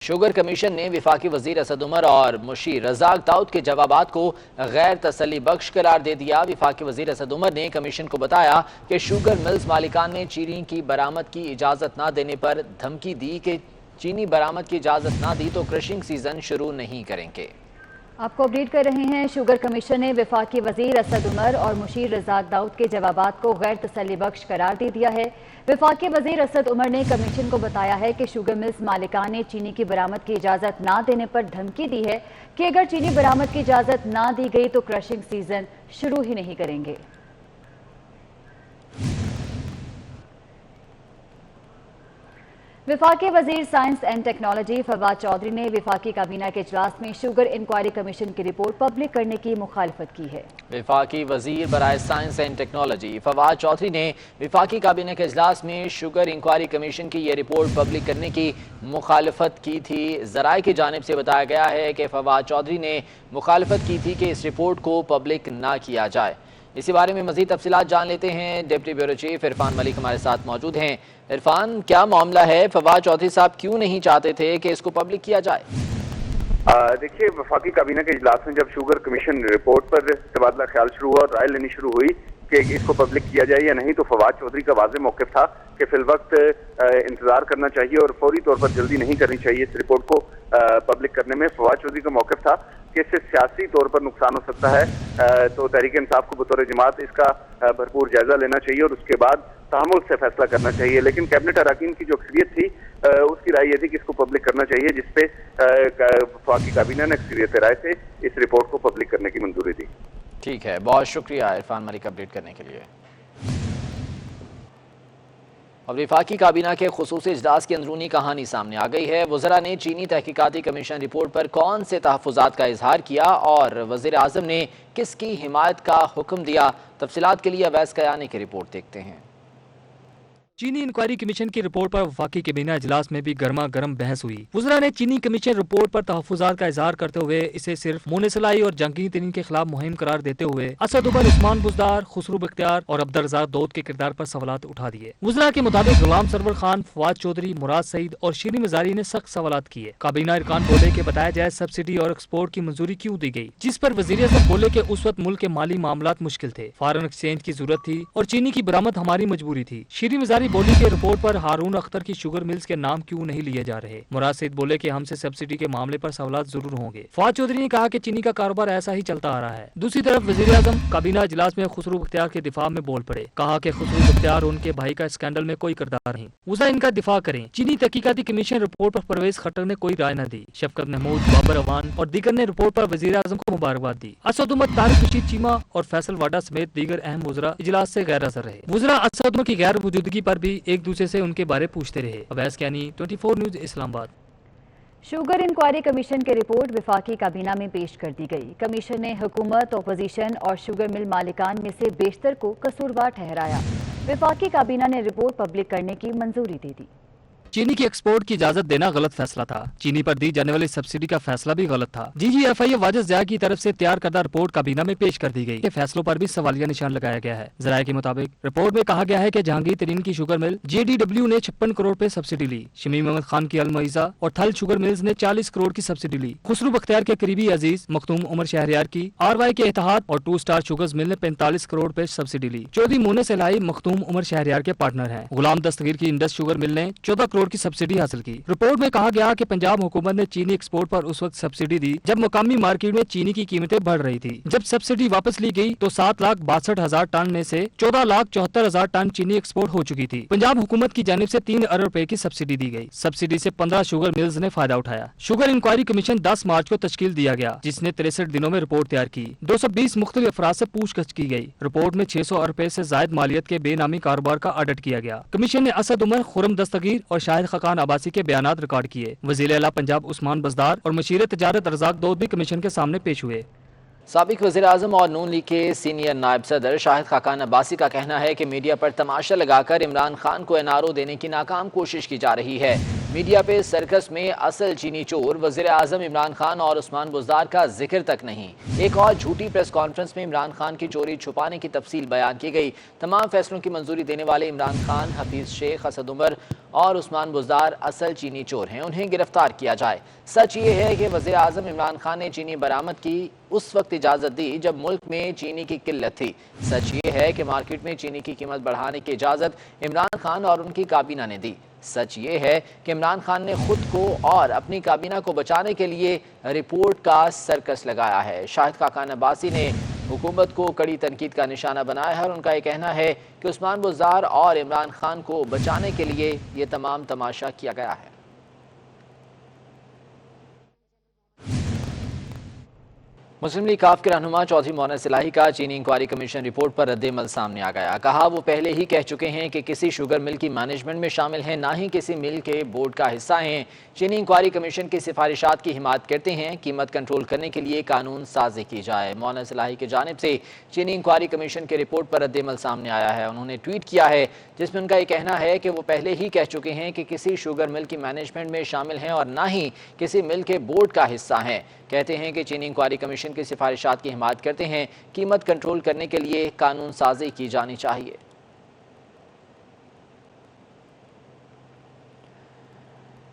Sugar commission نے وفاقی وزیر اسد عمر اور مشیر رزاق داؤد کے جوابات کو غیر تسلی بخش قرار دے دیا۔ وفاقی وزیر اسد عمر نے کمیشن کو بتایا کہ شوگر ملز مالکان نے چینی کی برآمد کی اجازت نہ دینے پر دھمکی دی کہ چینی برآمد کی اجازت نہ دی تو کرشنگ سیزن شروع نہیں کریں گے۔ آپ کو اپڈیٹ کر رہے ہیں۔ شوگر کمیشن نے وفاقی وزیر اسد عمر اور مشیر رزاق داؤد کے جوابات کو غیر تسلی بخش قرار دے دیا ہے۔ وفاقی وزیر اسد عمر نے کمیشن کو بتایا ہے کہ شوگر ملز مالکان نے چینی کی برآمد کی اجازت نہ دینے پر دھمکی دی ہے کہ اگر چینی برآمد کی اجازت نہ دی گئی تو کرشنگ سیزن شروع ہی نہیں کریں گے۔ وفاقی وزیر science and technology Fawad Chaudhry نے وفاقی کابینہ کے اجلاس میں شوگر انکوائری کمیشن کی رپورٹ پبلک کرنے کی مخالفت کی ہے۔ وفاقی وزیر برائے science and technology Fawad Chaudhry نے وفاقی کابینہ کے اجلاس میں شوگر انکوائری کمیشن کی یہ رپورٹ پبلک کرنے کی مخالفت کی تھی۔ ذرائع کی جانب سے بتایا گیا ہے کہ فواد چودھری نے مخالفت کی تھی کہ اس رپورٹ کو پبلک نہ کیا جائے۔ اسی بارے میں مزید تفصیلات جان لیتے ہیں۔ ڈپٹی بیورو چیف عرفان ملک ہمارے ساتھ موجود ہیں۔ عرفان، کیا معاملہ ہے؟ فواد چودھری صاحب کیوں نہیں چاہتے تھے کہ اس کو پبلک کیا جائے؟ دیکھیے، وفاقی کابینہ کے اجلاس میں جب شوگر کمیشن رپورٹ پر تبادلہ خیال شروع ہوا اور رائے لینی شروع ہوئی کہ اس کو پبلک کیا جائے یا نہیں، تو فواد چودھری کا واضح موقف تھا کہ فی الوقت انتظار کرنا چاہیے اور فوری طور پر جلدی نہیں کرنی چاہیے اس رپورٹ کو پبلک کرنے میں۔ فواد چودھری کا موقف تھا کہ اس سے سیاسی طور پر نقصان ہو سکتا ہے، تو تحریک انصاف کو بطور جماعت اس کا بھرپور جائزہ لینا چاہیے اور اس کے بعد تحمل سے فیصلہ کرنا چاہیے۔ لیکن کیبنٹ اراکین کی جو اکثریت تھی اس کی رائے یہ تھی کہ اس کو پبلک کرنا چاہیے، جس پہ وفاقی کابینہ نے اکثریت رائے سے اس رپورٹ کو پبلک کرنے کی منظوری دی۔ ٹھیک ہے، بہت شکریہ عرفان ملک اپڈیٹ کرنے کے لیے۔ اور وفاقی کابینہ کے خصوصی اجلاس کی اندرونی کہانی سامنے آ گئی ہے۔ وزراء نے چینی تحقیقاتی کمیشن رپورٹ پر کون سے تحفظات کا اظہار کیا اور وزیر اعظم نے کس کی حمایت کا حکم دیا؟ تفصیلات کے لیے اویس کیانی کی رپورٹ دیکھتے ہیں۔ چینی انکوائری کمیشن کی رپورٹ پر وفاقی کابینہ اجلاس میں بھی گرما گرم بحث ہوئی۔ وزراء نے چینی کمیشن رپورٹ پر تحفظات کا اظہار کرتے ہوئے اسے صرف مونسلائی اور جنگی ترین کے خلاف مہم قرار دیتے ہوئے اسد عمر، عثمان بزدار، خسرو بختیار اور عبدالرزاق داؤد کے کردار پر سوالات اٹھا دیے۔ وزراء کے مطابق غلام سرور خان، فواد چودھری، مراد سعید اور شیریں مزاری نے سخت سوالات کیے۔ کابینہ ارکان بولے کہ بتایا جائے سبسڈی اور ایکسپورٹ کی منظوری کیوں دی گئی، جس پر وزیر اعظم بولے کہ اس وقت ملک کے مالی معاملات مشکل تھے، فارن ایکسچینج کی ضرورت تھی اور چینی کی برآمد ہماری مجبوری تھی۔ شیریں مزاری بولی کہ رپورٹ پر ہارون اختر کی شوگر ملز کے نام کیوں نہیں لیے جا رہے۔ مراد سعید بولے کہ ہم سے سبسڈی کے معاملے پر سوالات ضرور ہوں گے۔ فواد چودھری نے کہا کہ چینی کا کاروبار ایسا ہی چلتا آ رہا ہے۔ دوسری طرف وزیر اعظم کابینہ اجلاس میں خسرو بختیار کے دفاع میں بول پڑے، کہا کہ خسرو بختیار ان کے بھائی کا اسکینڈل میں کوئی کردار نہیں، وزراء ان کا دفاع کریں۔ چینی تحقیقاتی کمیشن رپورٹ پر پرویز خٹک نے کوئی رائے نہ دی۔ شفقت محمود، بابر اوان اور دیگر نے رپورٹ پر وزیر اعظم کو مبارکباد دی۔ اسد عمر، طارق رشید چیمہ اور فیصل واڈا سمیت دیگر اہم وزراء اجلاس سے غیر حاضر رہے۔ وزراء اسد عمر کی غیر موجودگی پر بھی ایک دوسرے سے ان کے بارے پوچھتے رہے۔ اویس کیانی، 24 نیوز، اسلام آباد۔ شوگر انکوائری کمیشن کی رپورٹ وفاقی کابینہ میں پیش کر دی گئی۔ کمیشن نے حکومت، اپوزیشن اور شوگر مل مالکان میں سے بیشتر کو قصوروار ٹھہرایا۔ وفاقی کابینہ نے رپورٹ پبلک کرنے کی منظوری دے دی۔ چینی کی ایکسپورٹ کی اجازت دینا غلط فیصلہ تھا۔ چینی پر دی جانے والی سبسڈی کا فیصلہ بھی غلط تھا۔ جی ایف آئی واجد ضیاء کی طرف سے تیار کردہ رپورٹ کابینہ میں پیش کر دی گئی۔ یہ فیصلوں پر بھی سوالیہ نشان لگایا گیا ہے۔ ذرائع کے مطابق رپورٹ میں کہا گیا ہے کہ جہانگیر ترین کی شوگر مل JDW نے 56 کروڑ پہ سبسڈی لی، شمیم احمد خان کی المعیزہ اور تھل شوگر ملز نے 40 کروڑ کی سبسڈی لی، خسرو بختیار کے قریبی عزیز مختوم عمر شہریار کی RY کے اتحاد اور 2 اسٹار شوگرز مل نے 45 کروڑ پہ سبسڈی لی۔ چودھری مونس الہی مختوم عمر شہریار کے پارٹنر ہیں۔ غلام دستگیر کی انڈس شوگر مل نے 14 کروڑ کی سبسڈی حاصل کی۔ رپورٹ میں کہا گیا کہ پنجاب حکومت نے چینی ایکسپورٹ پر اس وقت سبسڈی دی جب مقامی مارکیٹ میں چینی کی قیمتیں بڑھ رہی تھی۔ جب سبسڈی واپس لی گئی تو 7,62,000 ٹن میں سے 14,74,000 ٹن چینی ایکسپورٹ ہو چکی تھی۔ پنجاب حکومت کی جانب سے 3 ارب روپے کی سبسڈی دی گئی۔ سبسڈی سے 15 شوگر ملز نے فائدہ اٹھایا۔ شوگر انکوائری کمیشن 10 مارچ کو تشکیل دیا گیا، جس نے 63 دنوں میں رپورٹ تیار کی۔ 220 مختلف افراد سے پوچھ گچھ کی گئی۔ رپورٹ میں 600 ارب روپے سے زائد مالیت کے بے نامی کاروبار کا آڈٹ کیا گیا۔ کمیشن نے اسد عمر، خرم دستگیر اور شاہد خاقان عباسی کے بیانات ریکارڈ کیے۔ وزیر اعلیٰ پنجاب عثمان بزدار اور مشیر تجارت رزاق داؤد بھی کمیشن کے سامنے پیش ہوئے۔ سابق وزیر اعظم اور نون لیگ کے سینئر نائب صدر شاہد خاقان عباسی کا کہنا ہے کہ میڈیا پر تماشا لگا کر عمران خان کو NRO دینے کی ناکام کوشش کی جا رہی ہے۔ मीडिया पे सर्कस में असल चीनी चोर वजीर आजम इमरान खान और उस्मान बुज़दार का जिक्र तक नहीं। एक और झूठी प्रेस कॉन्फ्रेंस में इमरान खान की चोरी छुपाने की तफसील बयान की गई। तमाम फैसलों की मंजूरी देने वाले इमरान खान, हफीज शेख, असद उमर और उस्मान बुज़दार असल चीनी चोर हैं, उन्हें गिरफ्तार किया जाए। सच ये है कि वजीर आजम इमरान खान ने चीनी बरामद की उस वक्त इजाज़त दी जब मुल्क में चीनी की किल्लत थी। सच ये है कि मार्केट में चीनी की कीमत बढ़ाने की इजाज़त इमरान खान और उनकी काबीना ने दी। सच ये है कि इमरान खान ने खुद को और अपनी काबीना को बचाने के लिए रिपोर्ट का सर्कस लगाया है। शाहिद खाकान अब्बासी ने हुकूमत को कड़ी तनकीद का निशाना बनाया है और उनका ये कहना है कि उस्मान बुज़दार और इमरान खान को बचाने के लिए ये तमाम तमाशा किया गया है। मुस्लिम लीग काफ के रहनुमा चौधरी मोहम्मद इलाही का चीनी इंक्वायरी कमीशन रिपोर्ट पर रद्द-ए-अमल सामने आ गया। कहा वो पहले ही कह चुके हैं कि किसी शुगर मिल की मैनेजमेंट में शामिल हैं, ना ही किसी मिल के बोर्ड का हिस्सा हैं। चीनी इंक्वायरी कमीशन की सिफारिशात की हिमायत करते हैं। कीमत कंट्रोल करने के लिए कानून साजी की जाए। मोहम्मद इलाही की जानिब से चीनी इंक्वायरी कमीशन के रिपोर्ट पर रद्द-ए-अमल सामने आया है। उन्होंने ट्वीट किया है जिसमें उनका ये कहना है कि वो पहले ही कह चुके हैं कि किसी शुगर मिल की मैनेजमेंट में शामिल हैं और ना ही किसी मिल के बोर्ड का हिस्सा हैं। कहते हैं कि चीनी इंक्वायरी कमीशन की सिफारिशात की हिमायत करते हैं। कीमत कंट्रोल करने के लिए कानून साजी की जानी चाहिए।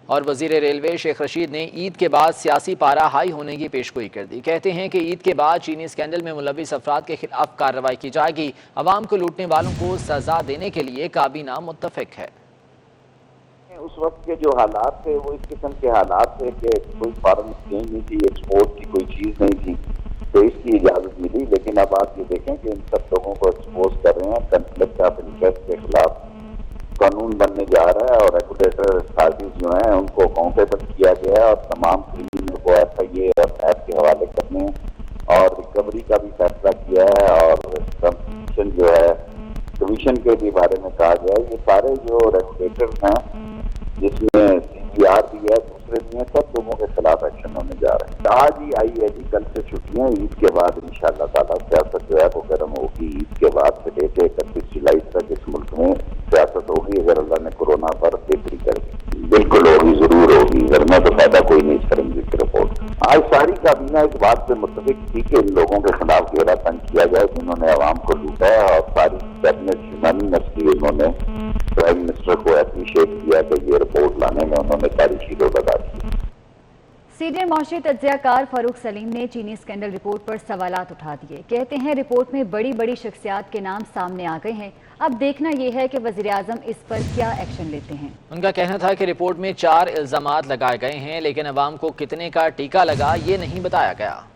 और वजीर रेलवे शेख रशीद ने ईद के बाद सियासी पारा हाई होने की पेशगोई कर दी। कहते हैं कि ईद के बाद चीनी स्कैंडल में मुलविस अफराद के खिलाफ कार्रवाई की जाएगी। अवाम को लूटने वालों को सजा देने के लिए काबीना मुत्तफिक है। उस वक्त के जो हालात थे वो इस किस्म के हालात थे कि कोई फॉरेन एक्सचेंज नहीं थी, एक्सपोर्ट की कोई चीज़ नहीं थी, तो इसकी इजाज़त मिली। लेकिन अब आप ये देखें कि इन सब लोगों को एक्सपोज कर रहे हैं। कन्फ्लिक्ट ऑफ इंटरेस्ट के खिलाफ कानून बनने जा रहा है और रेगुलेटर अथॉरिटीज जो हैं उनको अकाउंटेबल किया गया है और तमाम क्रिमिनल को FIA और NAB के हवाले करने हैं और रिकवरी का भी फैसला किया है। और कमीशन जो है कमीशन के भी बारे में कहा गया है। ये सारे जो रेगुलेटर्स हैं जिसमें CBR भी है, दूसरे भी हैं, सब लोगों के खिलाफ एक्शन होने जा रहे हैं। आज ही आई है जी, कल से छुट्टियां, ईद के बाद इंशाअल्लाह ताला सियासत जो है वो गर्म होगी। ईद के बाद से लेकर 31 जुलाई तक इस मुल्क में सियासत होगी अगर अल्लाह ने कोरोना पर बेहतरी कर दी। बिल्कुल होगी, जरूर होगी। घर में तो फायदा कोई नहीं इस फोरेंसिक रिपोर्ट। आज सारी काबीना इस बात पे मुत्तफिक थी कि इन लोगों के खिलाफ घेरा तंग किया जाए जिन्होंने आवाम को लूटा है और सारी कैबिनेट यूनानिमसली उन्होंने प्राइम मिनिस्टर को अप्रिशिएट किया कि ये रिपोर्ट लाने में उन्होंने तारीखी रोल अदा की। सीनियर मुआशरी तज्ज़ियाकार फारूक सलीम ने चीनी स्कैंडल रिपोर्ट पर सवालात उठा दिए। कहते हैं रिपोर्ट में बड़ी बड़ी शख्सियात के नाम सामने आ गए हैं, अब देखना यह है कि वज़ीर आज़म इस पर क्या एक्शन लेते हैं। उनका कहना था कि रिपोर्ट में 4 इल्ज़ामात लगाए गए हैं, लेकिन अवाम को कितने का टीका लगा ये नहीं बताया गया।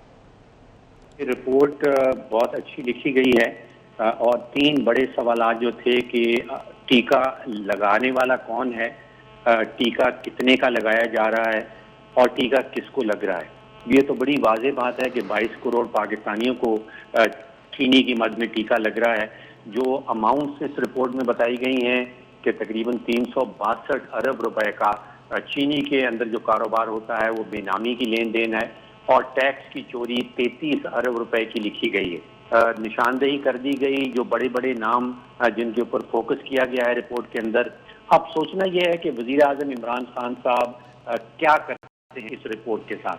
रिपोर्ट बहुत अच्छी लिखी गई है और 3 बड़े सवालात जो थे कि टीका लगाने वाला कौन है, टीका कितने का लगाया जा रहा है और टीका किसको लग रहा है। ये तो बड़ी वाज़ेह बात है कि 22 करोड़ पाकिस्तानियों को चीनी की मद में टीका लग रहा है। जो अमाउंट्स इस रिपोर्ट में बताई गई हैं कि तकरीबन 362 अरब रुपए का चीनी के अंदर जो कारोबार होता है वो बेनामी की लेन देन है और टैक्स की चोरी 33 अरब रुपए की लिखी गई है। निशानदेही कर दी गई जो बड़े बड़े नाम जिनके ऊपर फोकस किया गया है रिपोर्ट के अंदर। अब सोचना यह है कि वज़ीर आज़म इमरान खान साहब क्या करते हैं इस रिपोर्ट के साथ।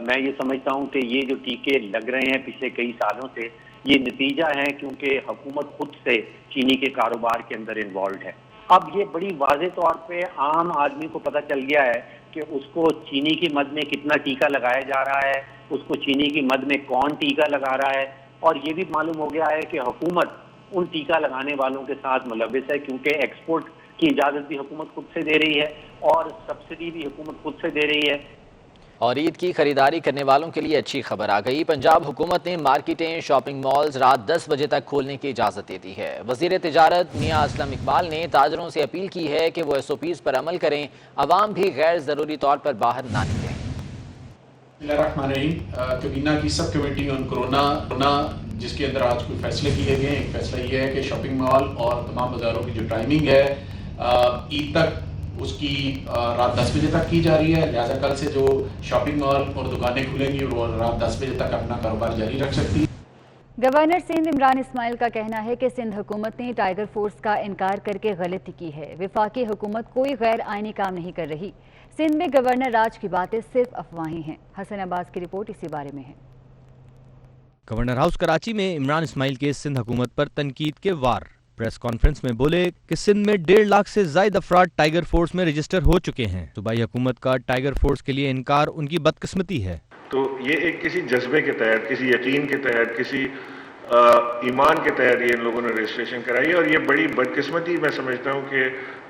मैं ये समझता हूँ कि ये जो टीके लग रहे हैं पिछले कई सालों से, ये नतीजा है क्योंकि हुकूमत खुद से चीनी के कारोबार के अंदर इन्वॉल्व है। अब ये बड़ी वाज़ेह तौर पे आम आदमी को पता चल गया है कि उसको चीनी की मद में कितना टीका लगाया जा रहा है, उसको चीनी की मद में कौन टीका लगा रहा है, और ये भी मालूम हो गया है कि हुकूमत उन टीका लगाने वालों के साथ मुलविस है क्योंकि एक्सपोर्ट की इजाज़त भी हुकूमत खुद से दे रही है और सब्सिडी भी हुकूमत खुद से दे रही है। और ईद की खरीदारी करने वालों के लिए अच्छी खबर आ गई। पंजाब हुकूमत ने मार्केटें, शॉपिंग मॉल्स रात 10 बजे तक खोलने की इजाज़त दे दी है। वज़ीर तिजारत मियां असलम इकबाल ने ताजरों से अपील की है कि वो SOPs पर अमल करें, अवाम भी गैर ज़रूरी तौर पर बाहर ना निकलें। कबीना की सब कमेटी ऑन कोरोना जिसके अंदर आज कोई फैसले किए गए। एक फैसला ये है कि शॉपिंग मॉल और तमाम बाज़ारों की जो टाइमिंग है ईद तक उसकी रात 10 बजे तक की जा रही है। लिहाजा कल से जो शॉपिंग मॉल और दुकानें खुलेंगी वो रात 10 बजे तक अपना कारोबार जारी रख सकती है। گورنر سندھ عمران اسماعیل کا کہنا ہے کہ سندھ حکومت نے ٹائیگر فورس کا انکار کر کے غلطی کی ہے۔ وفاقی حکومت کوئی غیر آئینی کام نہیں کر رہی۔ سندھ میں گورنر راج کی باتیں صرف افواہیں ہیں۔ حسن عباس کی رپورٹ اسی بارے میں ہے۔ گورنر ہاؤس کراچی میں عمران اسماعیل کے سندھ حکومت پر تنقید کے وار۔ پریس کانفرنس میں بولے کہ سندھ میں 1.5 لاکھ سے زائد افراد ٹائیگر فورس میں رجسٹر ہو چکے ہیں۔ صوبائی حکومت کا ٹائیگر فورس کے لیے انکار ان کی بدقسمتی ہے۔ تو یہ ایک کسی جذبے کے تحت، کسی یقین کے تحت، کسی ایمان کے تحت یہ ان لوگوں نے رجسٹریشن کرائی ہے، اور یہ بڑی بدقسمتی میں سمجھتا ہوں کہ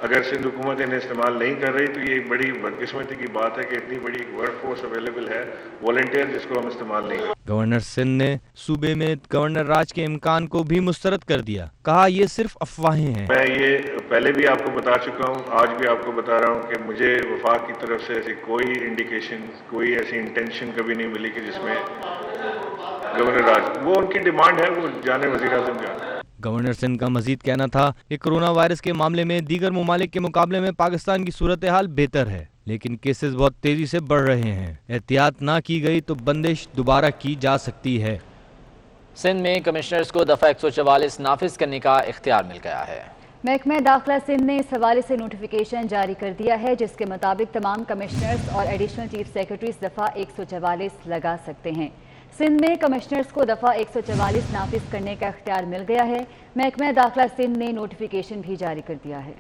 اگر سندھ حکومت انہیں استعمال نہیں کر رہی تو یہ ایک بڑی بدقسمتی کی بات ہے کہ اتنی بڑی ورک فورس اویلیبل ہے والنٹیئر، جس کو ہم استعمال نہیں کرتے۔ گورنر سندھ نے صوبے میں گورنر راج کے امکان کو بھی مسترد کر دیا، کہا یہ صرف افواہیں ہیں۔ میں یہ پہلے بھی آپ کو بتا چکا ہوں، آج بھی آپ کو بتا رہا ہوں کہ مجھے وفاق کی طرف سے ایسی کوئی انڈیکیشن، کوئی ایسی انٹینشن کبھی نہیں ملی کہ جس میں گورنر راج، وہ ان کی ڈیمانڈ ہے، وہ جانے وزیر اعظم جانے۔ گورنر سندھ کا مزید کہنا تھا کہ کرونا وائرس کے معاملے میں دیگر ممالک کے مقابلے میں پاکستان کی صورتحال بہتر ہے، لیکن کیسز بہت تیزی سے بڑھ رہے ہیں۔ احتیاط نہ کی گئی تو بندش دوبارہ کی جا سکتی ہے۔ سندھ میں کمشنرز کو دفعہ 144 نافذ کرنے کا اختیار مل گیا ہے۔ محکمہ داخلہ سندھ نے اس حوالے سے نوٹیفیکیشن جاری کر دیا ہے جس کے مطابق تمام کمشنرز اور ایڈیشنل چیف سیکرٹریز دفعہ 144 لگا سکتے ہیں۔ سندھ میں کمشنرز کو دفعہ 144 نافذ کرنے کا اختیار مل گیا ہے۔ محکمہ داخلہ سندھ نے نوٹیفیکیشن بھی جاری کر دیا ہے۔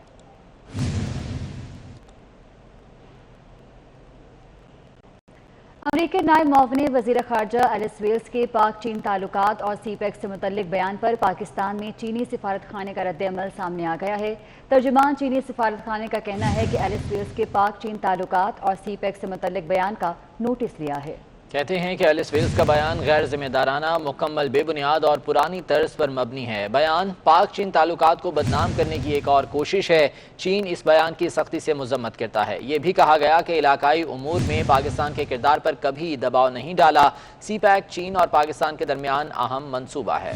امریکی نائب معاون وزیر خارجہ ایلس ویلز کے پاک چین تعلقات اور سی پیک سے متعلق بیان پر پاکستان میں چینی سفارت خانے کا رد عمل سامنے آ گیا ہے۔ ترجمان چینی سفارت خانے کا کہنا ہے کہ ایلس ویلز کے پاک چین تعلقات اور سی پیک سے متعلق بیان کا نوٹس لیا ہے۔ کہتے ہیں کہ ایلس ویلز کا بیان غیر ذمہ دارانہ، مکمل بے بنیاد اور پرانی طرز پر مبنی ہے۔ بیان پاک چین تعلقات کو بدنام کرنے کی ایک اور کوشش ہے۔ چین اس بیان کی سختی سے مذمت کرتا ہے۔ یہ بھی کہا گیا کہ علاقائی امور میں پاکستان کے کردار پر کبھی دباؤ نہیں ڈالا۔ سی پیک چین اور پاکستان کے درمیان اہم منصوبہ ہے۔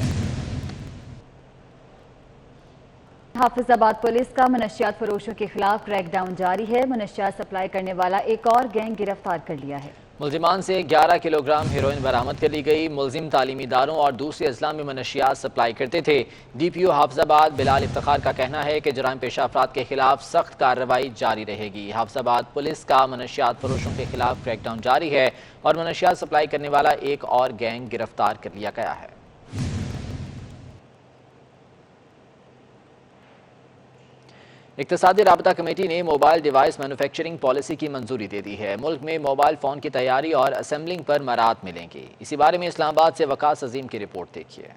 حافظ آباد پولیس کا منشیات فروشوں کے خلاف کریک ڈاؤن جاری ہے۔ منشیات سپلائی کرنے والا ایک اور گینگ گرفتار کر لیا ہے۔ ملزمان سے 11 کلو گرام ہیروئن برآمد کر لی گئی۔ ملزم تعلیمی اداروں اور دوسرے اضلاع میں منشیات سپلائی کرتے تھے۔ ڈی پی او حافظ آباد بلال افتخار کا کہنا ہے کہ جرائم پیشہ افراد کے خلاف سخت کارروائی جاری رہے گی۔ حافظ آباد پولیس کا منشیات فروشوں کے خلاف کریک ڈاؤن جاری ہے اور منشیات سپلائی کرنے والا ایک اور گینگ گرفتار کر لیا گیا ہے۔ اقتصادی رابطہ کمیٹی نے موبائل ڈیوائس مینوفیکچرنگ پالیسی کی منظوری دے دی ہے۔ ملک میں موبائل فون کی تیاری اور اسمبلنگ پر مراعات ملیں گی۔ اسی بارے میں اسلام آباد سے وقاص عظیم کی رپورٹ دیکھیے۔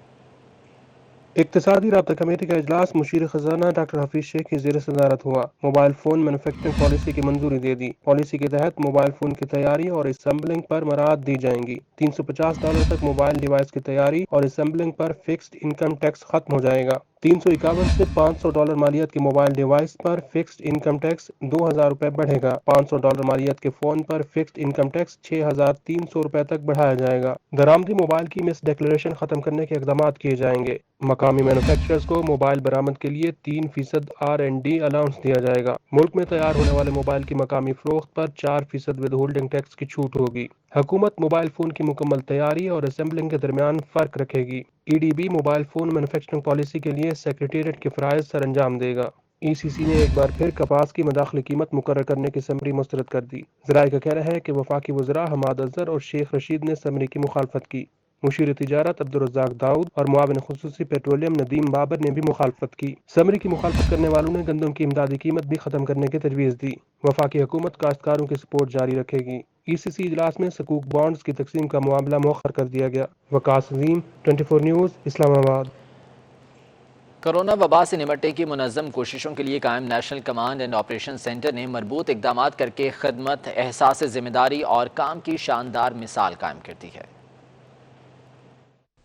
اقتصادی رابطہ کمیٹی کا اجلاس مشیر خزانہ ڈاکٹر حفیظ شیخ کی زیر صدارت ہوا۔ موبائل فون مینوفیکچرنگ پالیسی کی منظوری دے دی۔ پالیسی کے تحت موبائل فون کی تیاری اور اسمبلنگ پر مراعات دی جائیں گی۔ $350 تک موبائل ڈیوائس کی تیاری اور اسمبلنگ پر فکسڈ انکم ٹیکس ختم ہو جائے گا۔ $351 سے $500 مالیت کے موبائل ڈیوائس پر فکسڈ انکم ٹیکس $2000 بڑھے گا۔ $500 مالیت کے فون پر فکسڈ انکم ٹیکس $6300 تک بڑھایا جائے گا۔ درآمدی موبائل کی مس ڈیکلیریشن ختم کرنے کے اقدامات کیے جائیں گے۔ مقامی مینوفیکچررز کو موبائل برآمد کے لیے 3% R&D الاؤنس دیا جائے گا۔ ملک میں تیار ہونے والے موبائل کی مقامی فروخت پر 4% ود ہولڈنگ ٹیکس کی چھوٹ ہوگی۔ حکومت موبائل فون کی مکمل تیاری اور اسمبلنگ کے درمیان فرق رکھے گی۔ EDB mobile phone manufacturing policy کے لیے سیکریٹریٹ کے فرائض سر انجام دے گا۔ ECC نے ایک بار پھر کپاس کی مداخلتی قیمت مقرر کرنے کی سمری مسترد کر دی۔ ذرائع کا کہنا ہے کہ وفاقی وزراء حماد اظہر اور شیخ رشید نے سمری کی مخالفت کی۔ مشیر تجارت عبدالرزاق داؤد اور معاون خصوصی پیٹرولیم ندیم بابر نے بھی مخالفت کی۔ سمری کی مخالفت کرنے والوں نے گندم کی امدادی قیمت بھی ختم کرنے کی تجویز دی۔ وفاقی حکومت کاشتکاروں کی سپورٹ جاری رکھے گی۔ ECC اجلاس میں سکوک بانڈز کی تقسیم کا معاملہ مؤخر کر دیا گیا۔ وقاص عظیم، 24 نیوز، اسلام آباد۔ کرونا وبا سے نمٹنے کی منظم کوششوں کے لیے قائم national command and operation centre نے مربوط اقدامات کر کے خدمت، احساس ذمہ داری اور کام کی شاندار مثال قائم کر دی ہے۔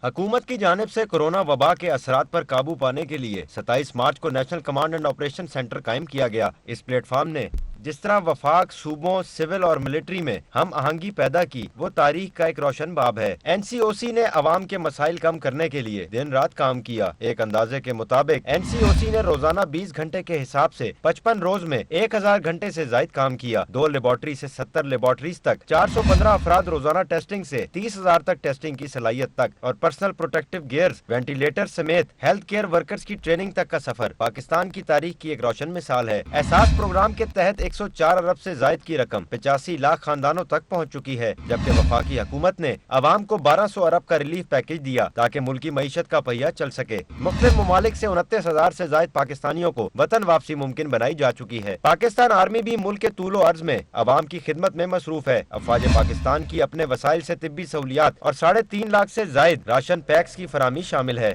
حکومت کی جانب سے کرونا وبا کے اثرات پر قابو پانے کے لیے 27 مارچ کو national command and operation centre قائم کیا گیا۔ اس پلیٹ فارم نے जिस तरह वफाक, सूबों, सिविल और मिलिट्री में हम आहंगी पैदा की, वो तारीख का एक रोशन बाब है। NCOC ने अवाम के मसाइल कम करने के लिए दिन रात काम किया। एक अंदाजे के मुताबिक NCOC ने रोजाना 20 घंटे के हिसाब से 55 रोज में 1000 घंटे से ज्यादा काम किया। 2 लेबॉर्ट्री से 70 लेबॉर्ट्रीज तक, 415 अफराद रोजाना टेस्टिंग से 30,000 तक टेस्टिंग की सलाहियत तक, और पर्सनल प्रोटेक्टिव गियर्स, वेंटिलेटर समेत हेल्थ केयर वर्कर्स की ट्रेनिंग तक का सफर पाकिस्तान की तारीख की एक रोशन मिसाल है। एहसास प्रोग्राम के तहत 104 अरब से ज्यादा की रकम 85 लाख खानदानों तक पहुँच चुकी है, जबकि वफाकी हुकूमत ने अवाम को 1200 अरब का रिलीफ पैकेज दिया ताकि मुल्की मईशत का पहिया चल सके। मुख्तलिफ ममालिक से 29,000 से ज्यादा पाकिस्तानियों को वतन वापसी मुमकिन बनाई जा चुकी है। पाकिस्तान आर्मी भी मुल्क के तूलो अर्ज में अवाम की खिदमत में मसरूफ है। अफवाज पाकिस्तान की अपने वसाइल से तिब्बी सहूलियात और 3.5 लाख से ज्यादा राशन पैक्स की फराहमी शामिल है।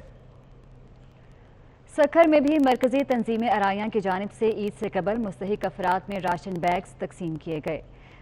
सखर में भी मरकजी तंजीम अरायां की जानिब से ईद से कबल मुस्तहिक अफराद में राशन बैग्स तकसीम किए गए।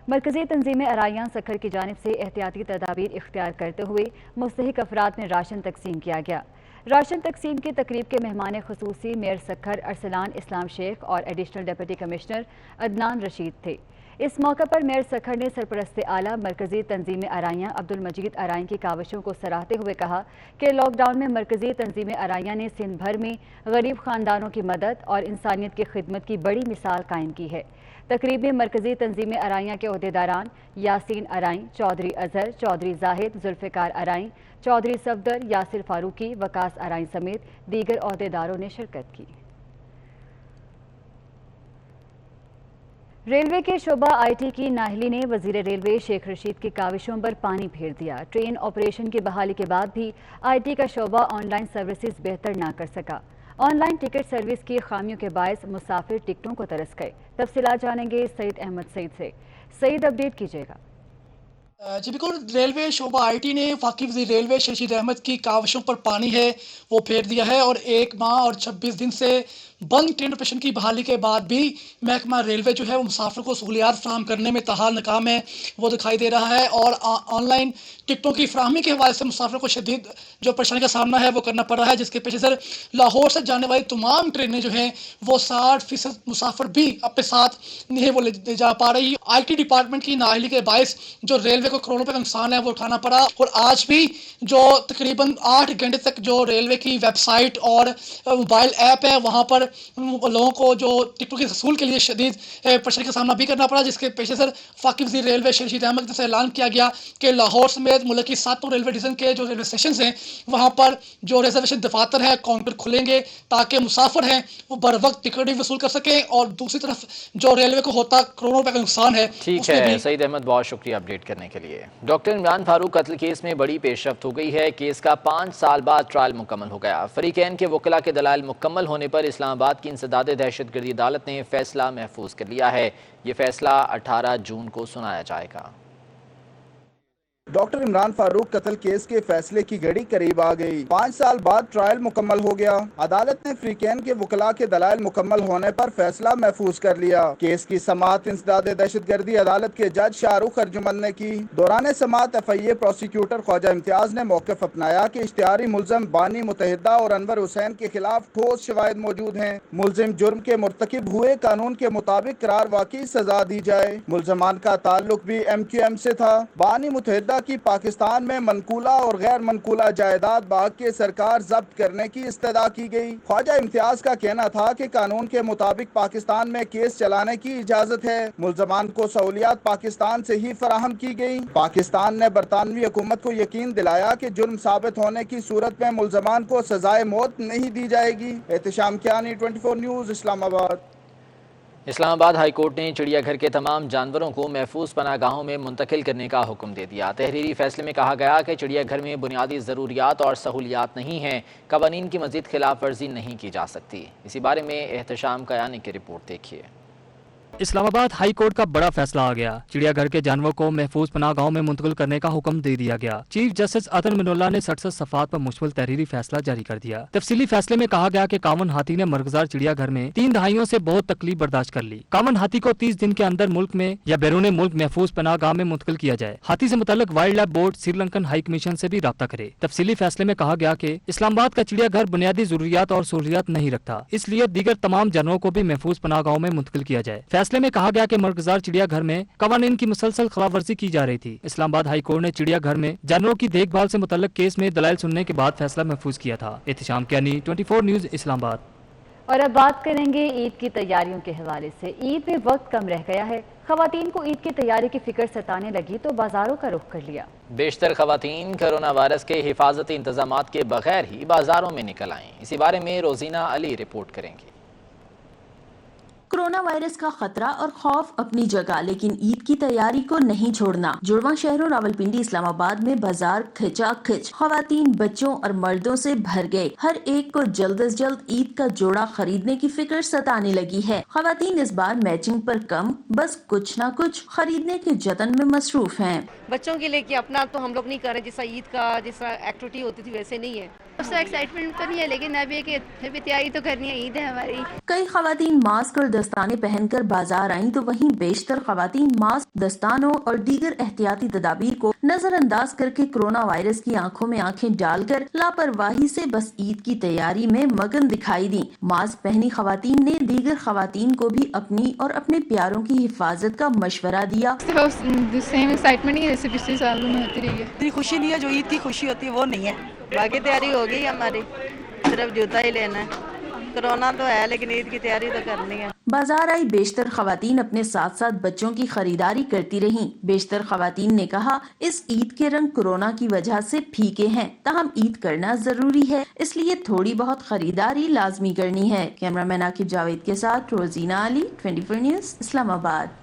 मरकजी तंजीम अरायां सखर की जानिब से एहतियाती तदाबीर इख्तियार करते हुए मुस्तहिक अफराद में राशन तकसीम किया गया। राशन तकसीम की तकरीब के मेहमान खुसूसी मेयर सखर अरसलान इस्लाम शेख और additional deputy commissioner Adnan Rashid थे। इस मौके पर मेयर सखर ने सरपरस्त आला मरकजी तंजीम अरायां अब्दुल मजीद अराई की काविशों को सराहते हुए कहा कि लॉकडाउन में मरकजी तंजीम अरायां ने सिंध भर में गरीब खानदानों की मदद और इंसानियत की खिदमत की बड़ी मिसाल कायम की है। तकरीब में मरकजी तंजीम अरायां के ओहदेदारान यासीन अराई, चौधरी अजहर, चौधरी जाहिद, जुल्फ़िकार अराई, चौधरी सफदर, यासिर फारूकी, वकास अराई समेत दीगर ओहदेदारों ने शिरकत की। रेलवे के शोबा IT की नाहली ने वजीर रेलवे शेख रशीद की काविशों पर पानी फेर दिया। ट्रेन ऑपरेशन की बहाली के बाद भी IT का शोबा ऑनलाइन सर्विसेज बेहतर ना कर सका। ऑनलाइन टिकट सर्विस की खामियों के बायस मुसाफिर टिकटों को तरस गए। तफसीलात जानेंगे सईद अहमद सईद से। सईद, अपडेट कीजिएगा। जी बिल्कुल, रेलवे शोबा IT ने वफाकी वज़ीर रेलवे शेख रशीद अहमद की काविशों पर पानी है वो फेर दिया है और 1 माह और 26 दिन से बंद ट्रेन ऑपरेशन की बहाली के बाद भी महकमा रेलवे जो है वो मुसाफिर को सहूलियात फराहम करने में ताहाल नाकाम है वो दिखाई दे रहा है। और ऑनलाइन टिकटों की फराहमी के हवाले से मुसाफिर को शदीद जो परेशानी का सामना है वो करना पड़ रहा है, जिसके पेश नज़र लाहौर से जाने वाली तमाम ट्रेनें जो हैं वो 60% मुसाफिर भी अपने साथ नहीं वो ले जा पा रही। IT डिपार्टमेंट की नाअहली के बायस जो रेलवे को करोड़ों रुपये का नुकसान है वो उठाना पड़ा। और आज भी जो तकरीबन 8 घंटे तक जो रेलवे की वेबसाइट और मोबाइल ऐप है वहाँ पर लोगों को जो टिकटों के वसूल के लिए शदीद परेशानी का सामना भी करना पड़ा, जिसके पेश नज़र वफाकी वज़ीर रेलवे शेख रशीद अहमद से ऐलान किया गया कि लाहौर समेत मुल्क की 7 रेलवे डिवीजन के जो रेलवे स्टेशन हैं वहाँ पर जो रिजर्वेशन दफातर है काउंटर खुलेंगे ताकि मुसाफिर हैं वो बर वक्त टिकट भी वसूल कर सकें और दूसरी तरफ जो रेलवे को होता करोड़ों रुपये का नुकसान है। ठीक है सईद अहमद, बहुत शुक्रिया अपडेट करने के लिए। डॉक्टर इमरान फारूक कत्ल केस में बड़ी पेशरफ्त हो गई है। केस का 5 साल बाद ट्रायल मुकम्मल हो गया। फरीकैन के वकला के दलाइल मुकम्मल होने पर इस्लामाबाद की इंसदाद दहशतगर्दी अदालत ने फैसला महफूज कर लिया है। ये फैसला 18 जून को सुनाया जाएगा। डॉक्टर इमरान फारूक कत्ल केस के फैसले की घड़ी करीब आ गई। 5 साल बाद ट्रायल मुकम्मल हो गया। अदालत ने फ्रीकैन के वकला के दलाइल मुकम्मल होने पर फैसला महफूज कर लिया। केस की समाअत इंसदाद दहशतगर्दी अदालत के जज शाहरुख अर्जुमन ने की। दौरान समाअत FIA प्रोसिक्यूटर ख्वाजा इम्तियाज ने मौक़िफ़ अपनाया कि इश्तिहारी मुलज़म बानी मुतहिदा और अनवर हुसैन के खिलाफ ठोस शवाहिद मौजूद हैं। मुलज़िम जुर्म के मुर्तकिब हुए कानून के मुताबिक करार वाक़ई सजा दी जाए। मुलज़मान का ताल्लुक भी MQM से था। बानी मुतहिदा की पाकिस्तान में मनकूला और गैर मनकूला जायदाद बाग के सरकार जब्त करने की इस्तदा की गई। ख्वाजा इम्तियाज का कहना था कि कानून के मुताबिक पाकिस्तान में केस चलाने की इजाजत है। मुलजमान को सहूलियात पाकिस्तान से ही फराहम की गई। पाकिस्तान ने बरतानवी हुकूमत को यकीन दिलाया कि जुर्म साबित होने की सूरत में मुलजमान को सजाए मौत नहीं दी जाएगी। Ehtesham Kiyani, 24 news, Islamabad. Islamabad high court ने चिड़ियाघर के तमाम जानवरों को महफूज पनाहगाहों में मुंतकिल करने का हुक्म दे दिया। तहरीरी फैसले में कहा गया कि चिड़ियाघर में बुनियादी ज़रूरियात और सहूलियात नहीं हैं, कवानीन की मज़ीद खिलाफ वर्जी नहीं की जा सकती। इसी बारे में एहतशाम कयानी की रिपोर्ट देखिए। इस्लामाबाद हाई कोर्ट का बड़ा फैसला आ गया। चिड़ियाघर के जानवरों को महफूज पनाहगाहों में मुंतकिल करने का हुक्म दे दिया गया। चीफ जस्टिस अतर मिनुल्लाह ने 67 सफ़ात पर मुश्तमिल तहरीरी फैसला जारी कर दिया। तफसीली फैसले में कहा गया कि कामन हाथी ने मरगजार चिड़ियाघर में 3 दहाइयों से बहुत तकलीफ बर्दाश्त कर ली। कामन हाथी को 30 दिन के अंदर मुल्क में या बैरून मुल्क महफूज पनाहगाह में मुंतकिल किया जाए। हाथी से मुतल्लिक wildlife board Sri Lankan high commission से भी राब्ता करे। तफसीली फैसले में कहा गया कि इस्लामाबाद का चिड़ियाघर बुनियादी जरूरियात और सहूलियात नहीं रखता, इसलिए दीगर तमाम जानवरों को भी महफूज पनाहगाहों में मुंतकिल किया जाए। फैसले में कहा गया कि मरकज़दार चिड़ियाघर में कवानीन की मुसलसल खिलाफवर्जी की जा रही थी। इस्लामाबाद हाई कोर्ट ने चिड़ियाघर में जानवरों की देखभाल से मुतल्लिक केस में दलाइल सुनने के बाद फैसला महफूज किया था। एहतिशाम कियानी, 24 न्यूज़, इस्लामाबाद। और अब बात करेंगे ईद की तैयारियों के हवाले से। ईद में वक्त कम रह गया है, खवातीन को ईद की तैयारी की फिक्र सताने लगी तो बाजारों का रुख कर लिया। बेशतर खवातीन कोरोना वायरस के हिफाजती इंतजामात के बगैर ही बाजारों में निकल आएं। इसी बारे में रोजीना अली रिपोर्ट करेंगी। कोरोना वायरस का खतरा और खौफ अपनी जगह, लेकिन ईद की तैयारी को नहीं छोड़ना। जुड़वा शहरों रावलपिंडी, इस्लामाबाद में बाजार खिंचा खिंच, खवातीन बच्चों और मर्दों से भर गए। हर एक को जल्द अज जल्द ईद का जोड़ा खरीदने की फिक्र सताने लगी है। खवातीन इस बार मैचिंग पर कम, बस कुछ न कुछ खरीदने के जतन में मसरूफ हैं। बच्चों के लिए कि अपना तो हम लोग नहीं कर रहे, जैसा ईद का जैसा एक्टिविटी होती थी वैसे नहीं है। उससे एक्साइटमेंट तो नहीं है, लेकिन अब ये कि तैयारी तो करनी है, ईद है हमारी। कई खवातीन मास्क और दस्ताने पहनकर बाजार आईं तो वहीं बेशतर खवातीन मास्क, दस्तानों और दीगर एहतियाती तदाबीर को नजरअंदाज करके कोरोना वायरस की आंखों में आंखें डालकर लापरवाही से बस ईद की तैयारी में मगन दिखाई दी। मास्क पहनी खवातीन ने दीगर खवातीन को भी अपनी और अपने प्यारों की हिफाजत का मशवरा दिया। सेम एक्साइटमेंट ही जैसे पिछले सालों में होती रही है। इतनी खुशी नहीं है जो ईद की खुशी होती है वो नहीं है। बाकी तैयारी हो गई हमारी, सिर्फ जूता ही लेना है। कोरोना तो है लेकिन ईद की तैयारी तो करनी है। बाजार आई बेशतर खवातीन अपने साथ साथ बच्चों की खरीदारी करती रहीं। बेशतर खवातीन ने कहा, इस ईद के रंग कोरोना की वजह से फीके हैं, ताहम ईद करना जरूरी है, इसलिए थोड़ी बहुत खरीदारी लाजमी करनी है। कैमरामैन आकिब जावेद के साथ रोजीना अली, 24 न्यूज़, इस्लामाबाद।